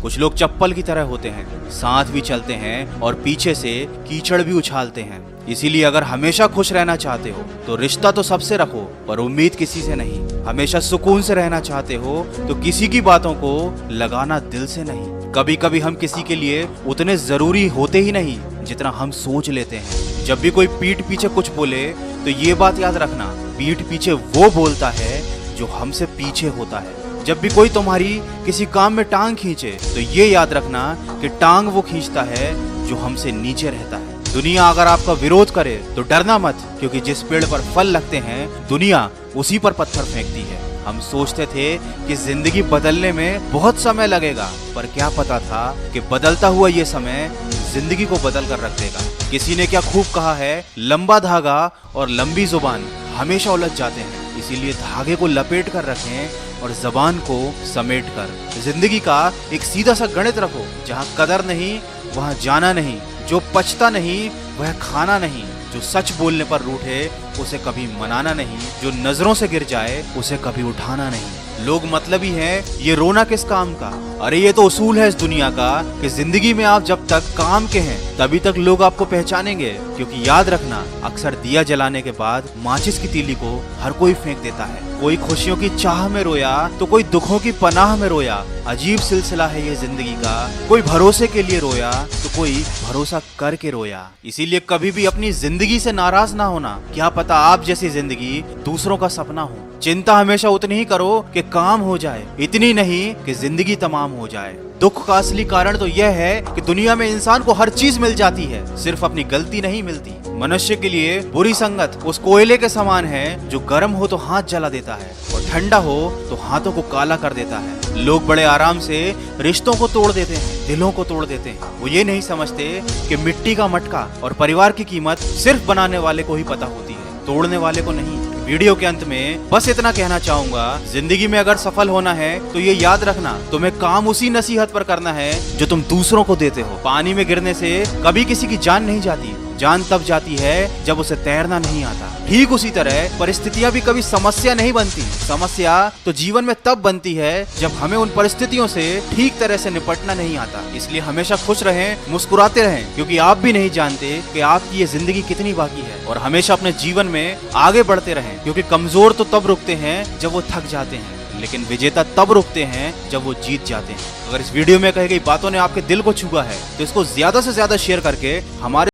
कुछ लोग चप्पल की तरह होते हैं, साथ भी चलते हैं और पीछे से कीचड़ भी उछालते हैं। इसीलिए अगर हमेशा खुश रहना चाहते हो तो रिश्ता तो सबसे रखो, पर उम्मीद किसी से नहीं। हमेशा सुकून से रहना चाहते हो तो किसी की बातों को लगाना दिल से नहीं। कभी कभी हम किसी के लिए उतने जरूरी होते ही नहीं जितना हम सोच लेते हैं। जब भी कोई पीठ पीछे कुछ बोले तो ये बात याद रखना, पीठ पीछे वो बोलता है जो हमसे पीछे होता है। जब भी कोई तुम्हारी किसी काम में टांग खींचे तो ये याद रखना कि टांग वो खींचता है जो हमसे नीचे रहता है। दुनिया अगर आपका विरोध करे तो डरना मत, क्योंकि जिस पेड़ पर फल लगते हैं दुनिया उसी पर पत्थर फेंकती है। हम सोचते थे कि जिंदगी बदलने में बहुत समय लगेगा, पर क्या पता था कि बदलता हुआ ये समय जिंदगी को बदल कर रख देगा। किसी ने क्या खूब कहा है, लंबा धागा और लंबी जुबान हमेशा उलझ जाते हैं, इसीलिए धागे को लपेट कर रखें और जबान को समेट कर। जिंदगी का एक सीधा सा गणित रखो, जहाँ कदर नहीं वहाँ जाना नहीं, जो पछता नहीं वह खाना नहीं, जो सच बोलने पर रूठे उसे कभी मनाना नहीं, जो नजरों से गिर जाए उसे कभी उठाना नहीं। लोग मतलबी हैं, ये रोना किस काम का। अरे ये तो उसूल है इस दुनिया का कि जिंदगी में आप जब तक काम के हैं तभी तक लोग आपको पहचानेंगे। क्योंकि याद रखना, अक्सर दिया जलाने के बाद माचिस की तीली को हर कोई फेंक देता है। कोई खुशियों की चाह में रोया तो कोई दुखों की पनाह में रोया। अजीब सिलसिला है ये जिंदगी का, कोई भरोसे के लिए रोया तो कोई भरोसा करके रोया। इसीलिए कभी भी अपनी जिंदगी से नाराज ना होना, क्या पता आप जैसी जिंदगी दूसरों का सपना हो। चिंता हमेशा उतनी ही करो कि काम हो जाए, इतनी नहीं कि जिंदगी तमाम हो जाए। दुख का असली कारण तो यह है कि दुनिया में इंसान को हर चीज मिल जाती है, सिर्फ अपनी गलती नहीं मिलती। मनुष्य के लिए बुरी संगत उस कोयले के समान है जो गर्म हो तो हाथ जला देता है और ठंडा हो तो हाथों को काला कर देता है। लोग बड़े आराम से रिश्तों को तोड़ देते हैं, दिलों को तोड़ देते हैं। वो ये नहीं समझते कि मिट्टी का मटका और परिवार की कीमत सिर्फ बनाने वाले को ही पता होती है, तोड़ने वाले को नहीं। वीडियो के अंत में बस इतना कहना चाहूंगा, जिंदगी में अगर सफल होना है तो ये याद रखना, तुम्हें काम उसी नसीहत पर करना है जो तुम दूसरों को देते हो। पानी में गिरने से कभी किसी की जान नहीं जाती, जान तब जाती है जब उसे तैरना नहीं आता। ठीक उसी तरह परिस्थितियां भी कभी समस्या नहीं बनती, समस्या तो जीवन में तब बनती है जब हमें उन परिस्थितियों से ठीक तरह से निपटना नहीं आता। इसलिए हमेशा खुश रहें, मुस्कुराते रहें, क्योंकि आप भी नहीं जानते कि आपकी ये जिंदगी कितनी बाकी है। और हमेशा अपने जीवन में आगे बढ़ते रहें, क्योंकि कमजोर तो तब रुकते हैं जब वो थक जाते हैं, लेकिन विजेता तब रुकते हैं जब वो जीत जाते हैं। अगर इस वीडियो में कही गई बातों ने आपके दिल को छुआ है तो इसको ज्यादा से ज्यादा शेयर करके हमारे